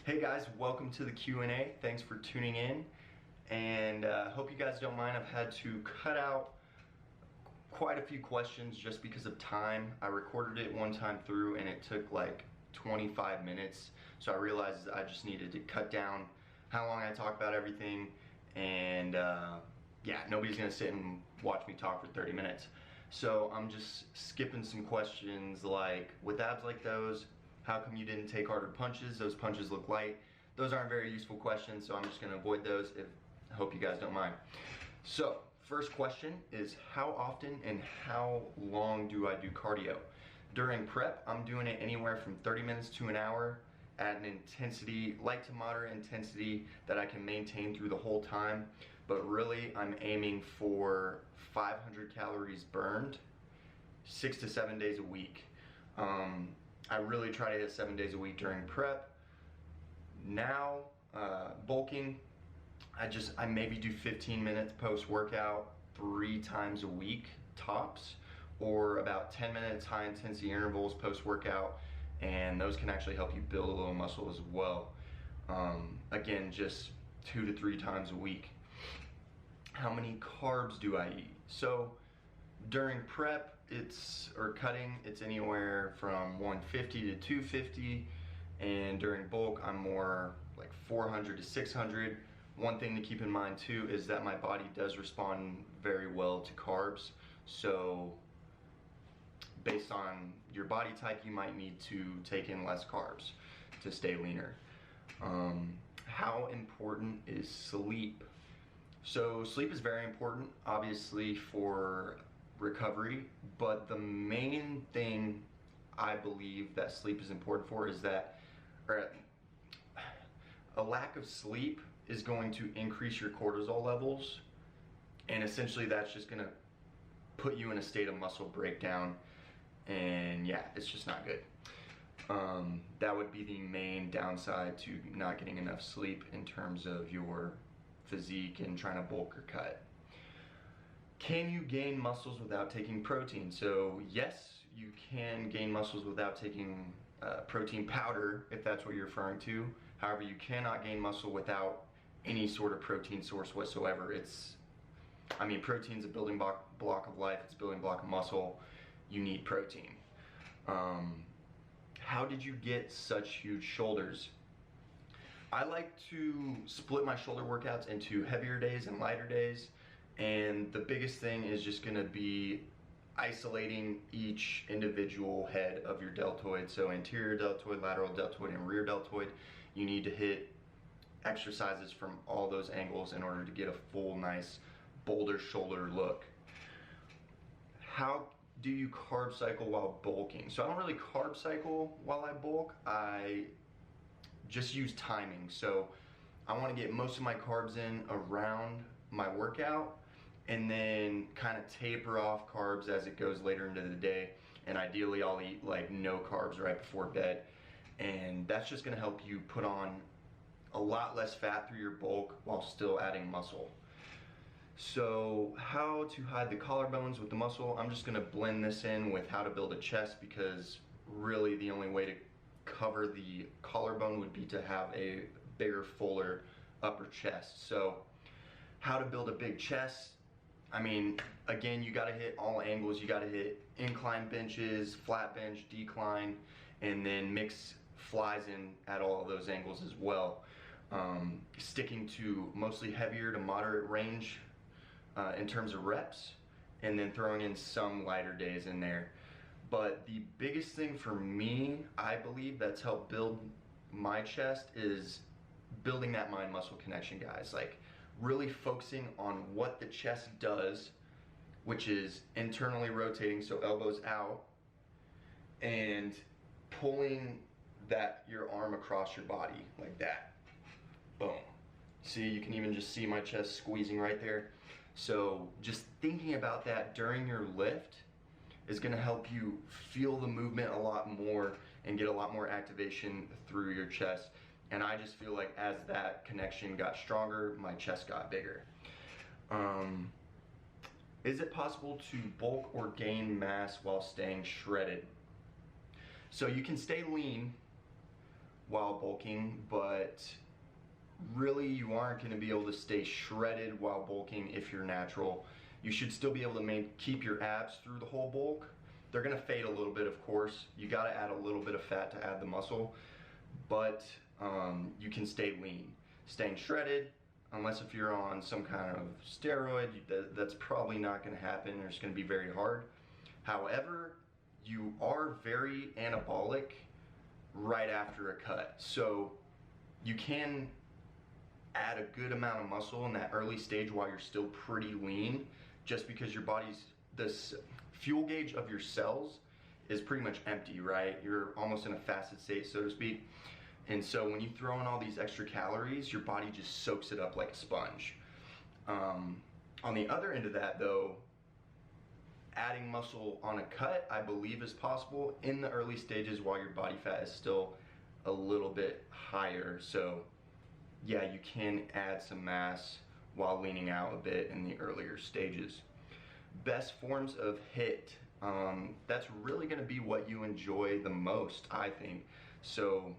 Hey guys, welcome to the Q&A. Thanks for tuning in, and hope you guys don't mind. I've had to cut out quite a few questions just because of time. I recorded it one time through and it took like 25 minutes, so I realized I just needed to cut down how long I talk about everything, and yeah, nobody's gonna sit and watch me talk for 30 minutes. So I'm just skipping some questions like, with abs like those, how come you didn't take harder punches? Those punches look light. Those aren't very useful questions, so I'm just gonna avoid those. I hope you guys don't mind. So, first question is, how often and how long do I do cardio? During prep, I'm doing it anywhere from 30 minutes to an hour at an intensity, light to moderate intensity that I can maintain through the whole time. But really, I'm aiming for 500 calories burned, 6 to 7 days a week. I really try to hit 7 days a week during prep. Now, bulking, I maybe do 15 minutes post-workout 3 times a week, tops, or about 10 minutes high intensity intervals post-workout, and those can actually help you build a little muscle as well. Again, just 2 to 3 times a week. How many carbs do I eat? So, during prep, or cutting, it's anywhere from 150 to 250, and during bulk, I'm more like 400 to 600. One thing to keep in mind too is that my body does respond very well to carbs, so based on your body type, you might need to take in less carbs to stay leaner. How important is sleep? So sleep is very important, obviously, for recovery, but the main thing I believe that sleep is important for is that a lack of sleep is going to increase your cortisol levels, and essentially that's just going to put you in a state of muscle breakdown, and yeah, it's just not good. That would be the main downside to not getting enough sleep in terms of your physique and trying to bulk or cut. Can you gain muscles without taking protein? So yes, you can gain muscles without taking protein powder, if that's what you're referring to. However, you cannot gain muscle without any sort of protein source whatsoever. Protein's a building block of life. It's a building block of muscle. You need protein. How did you get such huge shoulders? I like to split my shoulder workouts into heavier days and lighter days. And the biggest thing is just gonna be isolating each individual head of your deltoid. So anterior deltoid, lateral deltoid, and rear deltoid. You need to hit exercises from all those angles in order to get a full, nice boulder shoulder look. How do you carb cycle while bulking? So I don't really carb cycle while I bulk. I just use timing. So I wanna get most of my carbs in around my workout, and then kind of taper off carbs as it goes later into the day. And ideally I'll eat like no carbs right before bed. And that's just gonna help you put on a lot less fat through your bulk while still adding muscle. So how to hide the collarbones with the muscle? I'm just gonna blend this in with how to build a chest, because really the only way to cover the collarbone would be to have a bigger, fuller upper chest. So how to build a big chest? Again, you gotta hit all angles. You gotta hit incline benches, flat bench, decline, and then mix flies in at all of those angles as well. Sticking to mostly heavier to moderate range in terms of reps, and then throwing in some lighter days in there. But the biggest thing for me, I believe, that's helped build my chest is building that mind-muscle connection, guys. Like, really focusing on what the chest does, which is internally rotating, so elbows out, and pulling your arm across your body like that. Boom. See, you can even just see my chest squeezing right there. So just thinking about that during your lift is gonna help you feel the movement a lot more and get a lot more activation through your chest. And I just feel like as that connection got stronger, my chest got bigger. Is it possible to bulk or gain mass while staying shredded? So you can stay lean, while bulking, but really you aren't going to be able to stay shredded while bulking if you're natural. You should still be able to keep your abs through the whole bulk. They're going to fade a little bit, of course. You got to add a little bit of fat to add the muscle, but you can stay lean. Staying shredded, unless if you're on some kind of steroid, that's probably not going to happen, or it's going to be very hard. However, you are very anabolic right after a cut, so you can add a good amount of muscle in that early stage while you're still pretty lean, just because your body's, this fuel gauge of your cells is pretty much empty, right? You're almost in a fasted state, so to speak. And so when you throw in all these extra calories, your body just soaks it up like a sponge. On the other end of that though, adding muscle on a cut, I believe, is possible in the early stages while your body fat is still a little bit higher. So yeah, you can add some mass while leaning out a bit in the earlier stages. Best forms of HIIT, that's really going to be what you enjoy the most, I think. So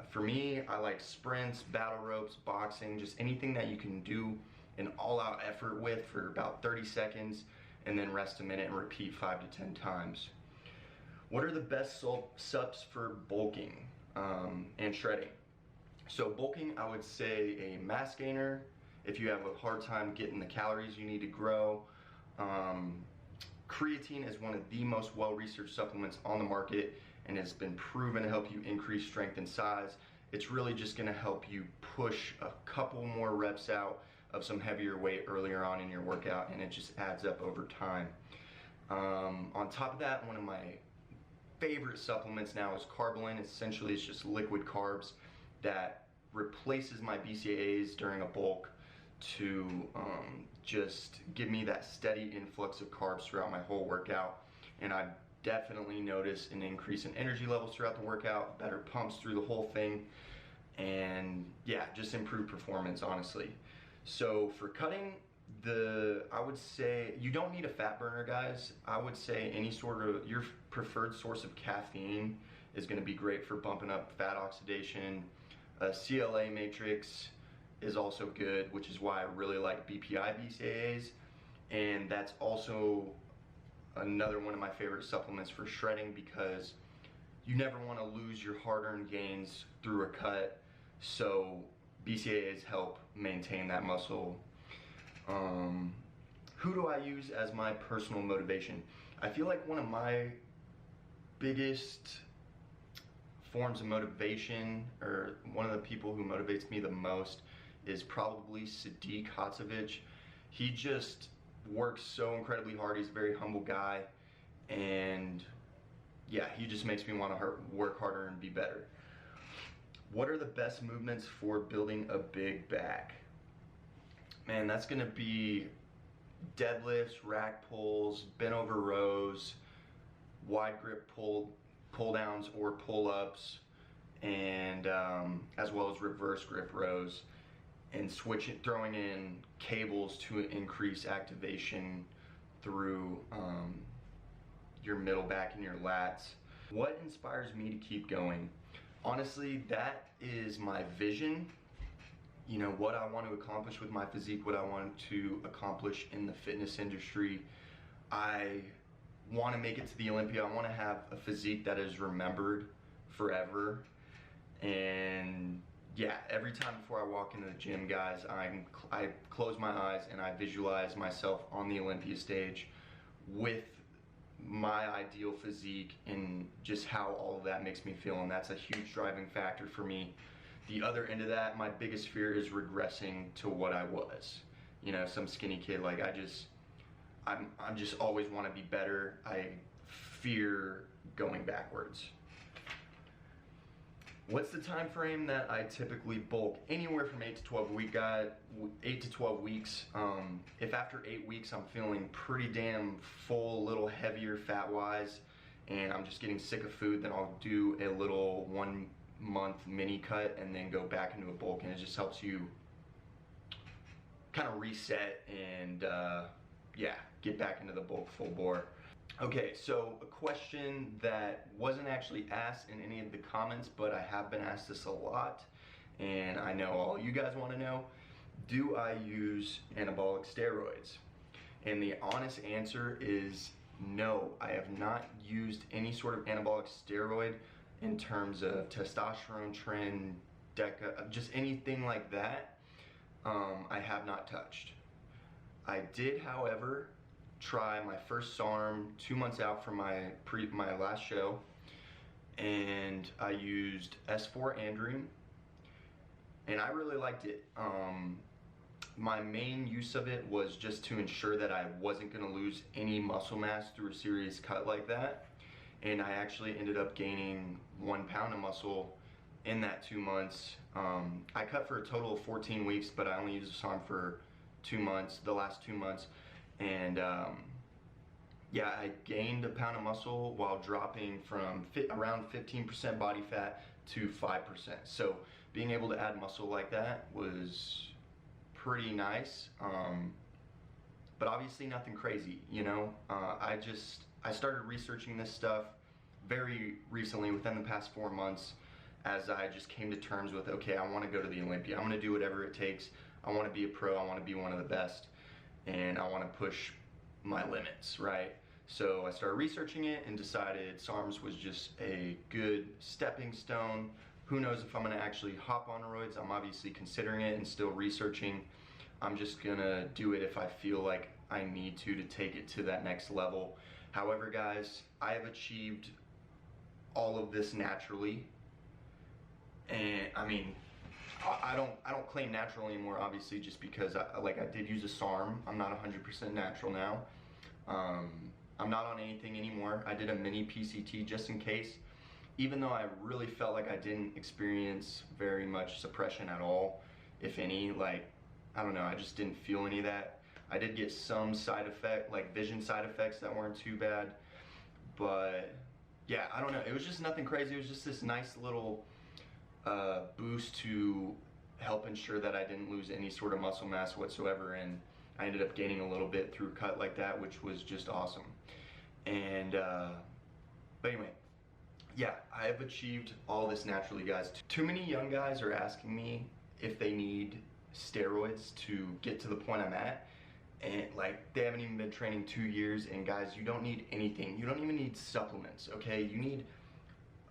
for me, I like sprints, battle ropes, boxing, just anything that you can do an all-out effort with for about 30 seconds and then rest a minute and repeat 5 to 10 times. What are the best subs for bulking and shredding? So bulking, I would say a mass gainer if you have a hard time getting the calories you need to grow. Creatine is one of the most well-researched supplements on the market and has been proven to help you increase strength and size. It's really just going to help you push a couple more reps out of some heavier weight earlier on in your workout, and it just adds up over time. On top of that, one of my favorite supplements now is Carbolin. Essentially, it's just liquid carbs that replaces my BCAAs during a bulk to just give me that steady influx of carbs throughout my whole workout. And I definitely notice an increase in energy levels throughout the workout, better pumps through the whole thing, and yeah, just improved performance, honestly. So for cutting, I would say you don't need a fat burner, guys. I would say any sort of your preferred source of caffeine is going to be great for bumping up fat oxidation. A CLA matrix is also good, which is why I really like BPI BCAAs, and that's also another one of my favorite supplements for shredding, because you never want to lose your hard-earned gains through a cut, so BCAAs help maintain that muscle. Who do I use as my personal motivation? I feel like one of my biggest forms of motivation, or one of the people who motivates me the most, is probably Sadiq Hatzevich. He just works so incredibly hard. He's a very humble guy, and yeah, he just makes me want to work harder and be better. What are the best movements for building a big back? Man, that's gonna be deadlifts, rack pulls, bent over rows, wide grip pull downs or pull ups, and as well as reverse grip rows, and throwing in cables to increase activation through your middle back and your lats. What inspires me to keep going? Honestly, that is my vision. You know, what I want to accomplish with my physique, what I want to accomplish in the fitness industry. I want to make it to the Olympia. I want to have a physique that is remembered forever. And yeah, every time before I walk into the gym, guys, I close my eyes and I visualize myself on the Olympia stage with my ideal physique and just how all of that makes me feel, and that's a huge driving factor for me. The other end of that, my biggest fear is regressing to what I was. You know, some skinny kid. Like I just always want to be better. I fear going backwards. What's the time frame that I typically bulk? Anywhere from 8 to 12 weeks, guys. 8 to 12 weeks. If after 8 weeks I'm feeling pretty damn full, a little heavier fat-wise, and I'm just getting sick of food, then I'll do a little 1 month mini cut and then go back into a bulk, and it just helps you kind of reset and yeah, get back into the bulk full bore. Okay, so a question that wasn't actually asked in any of the comments, but I have been asked this a lot, and I know all you guys want to know. Do I use anabolic steroids? And the honest answer is no. I have not used any sort of anabolic steroid in terms of testosterone, tren, deca, just anything like that. I have not touched. I did, however, try my first SARM 2 months out from my last show, and I used S4 androgen, and I really liked it. My main use of it was just to ensure that I wasn't going to lose any muscle mass through a serious cut like that, and I actually ended up gaining 1 pound of muscle in that 2 months. I cut for a total of 14 weeks, but I only used the SARM for 2 months, the last 2 months, and yeah, I gained a pound of muscle while dropping from around 15% body fat to 5%. So being able to add muscle like that was pretty nice, but obviously nothing crazy, you know. I started researching this stuff very recently, within the past 4 months, as I just came to terms with, okay, I want to go to the Olympia. I'm going to do whatever it takes. I want to be a pro. I want to be one of the best, and I want to push my limits, right? So I started researching it and decided SARMs was just a good stepping stone. Who knows if I'm going to actually hop on roids? I'm obviously considering it and still researching. I'm just going to do it if I feel like I need to take it to that next level. However, guys, I have achieved all of this naturally, and I mean, I don't claim natural anymore, obviously, just because I did use a SARM. I'm not 100% natural now. I'm not on anything anymore. I did a mini PCT just in case, even though I really felt like I didn't experience very much suppression at all, if any. Like, I don't know, I just didn't feel any of that. I did get some side effect, like vision side effects that weren't too bad, but yeah, I don't know. It was just nothing crazy. It was just this nice little boost to help ensure that I didn't lose any sort of muscle mass whatsoever, and I ended up gaining a little bit through a cut like that, which was just awesome. And but anyway, yeah, I have achieved all this naturally, guys. Too many young guys are asking me if they need steroids to get to the point I'm at, and like, they haven't even been training 2 years. And guys, you don't need anything. You don't even need supplements, okay? You need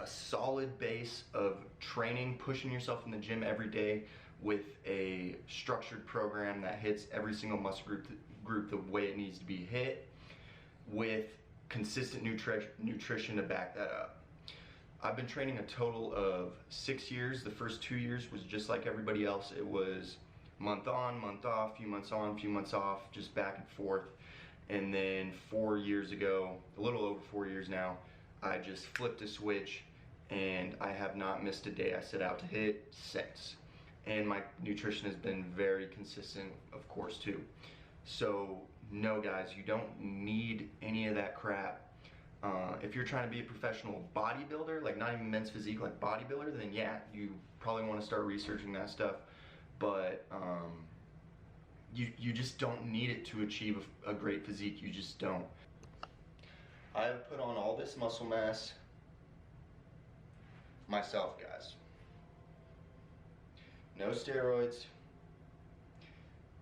a solid base of training, pushing yourself in the gym every day with a structured program that hits every single muscle group the way it needs to be hit, with consistent nutrition to back that up. I've been training a total of 6 years. The first 2 years was just like everybody else. It was month on, month off, few months on, few months off, just back and forth. And then 4 years ago, a little over 4 years now, I just flipped a switch, and I have not missed a day I set out to hit since. And my nutrition has been very consistent, of course, too. So no, guys, you don't need any of that crap. If you're trying to be a professional bodybuilder, like not even men's physique, like bodybuilder, then yeah, you probably want to start researching that stuff. But you just don't need it to achieve a great physique. You just don't. I have put on all this muscle mass myself, guys. No steroids.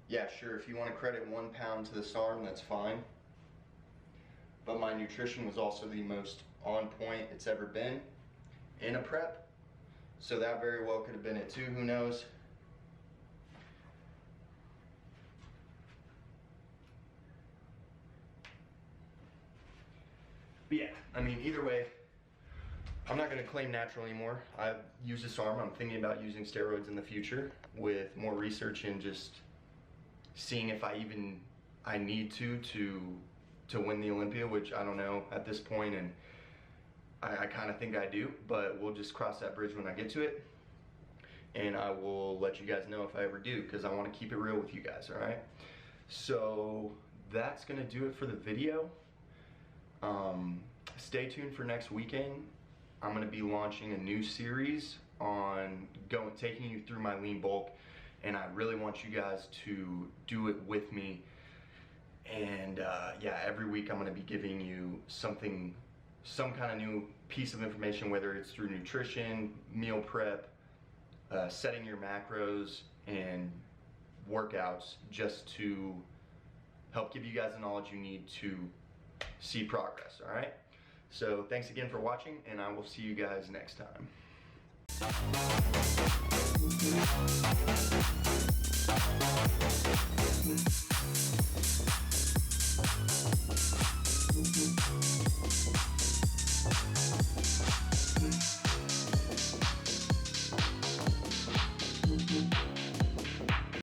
Yeah, sure, if you want to credit 1 pound to the SARM, that's fine. But my nutrition was also the most on point it's ever been in a prep. So that very well could have been it too, who knows? But yeah, I mean, either way, I'm not going to claim natural anymore. I've used a SARM. I'm thinking about using steroids in the future with more research and just seeing if I need to win the Olympia, which I don't know at this point, and I kind of think I do, but we'll just cross that bridge when I get to it, and I will let you guys know if I ever do, because I want to keep it real with you guys, all right? So that's going to do it for the video. Stay tuned for next weekend. I'm going to be launching a new series on taking you through my lean bulk, and I really want you guys to do it with me And yeah, every week I'm going to be giving you some kind of new piece of information, whether it's through nutrition, meal prep, setting your macros, and workouts, just to help give you guys the knowledge you need to see progress. All right, so thanks again for watching, and I will see you guys next time.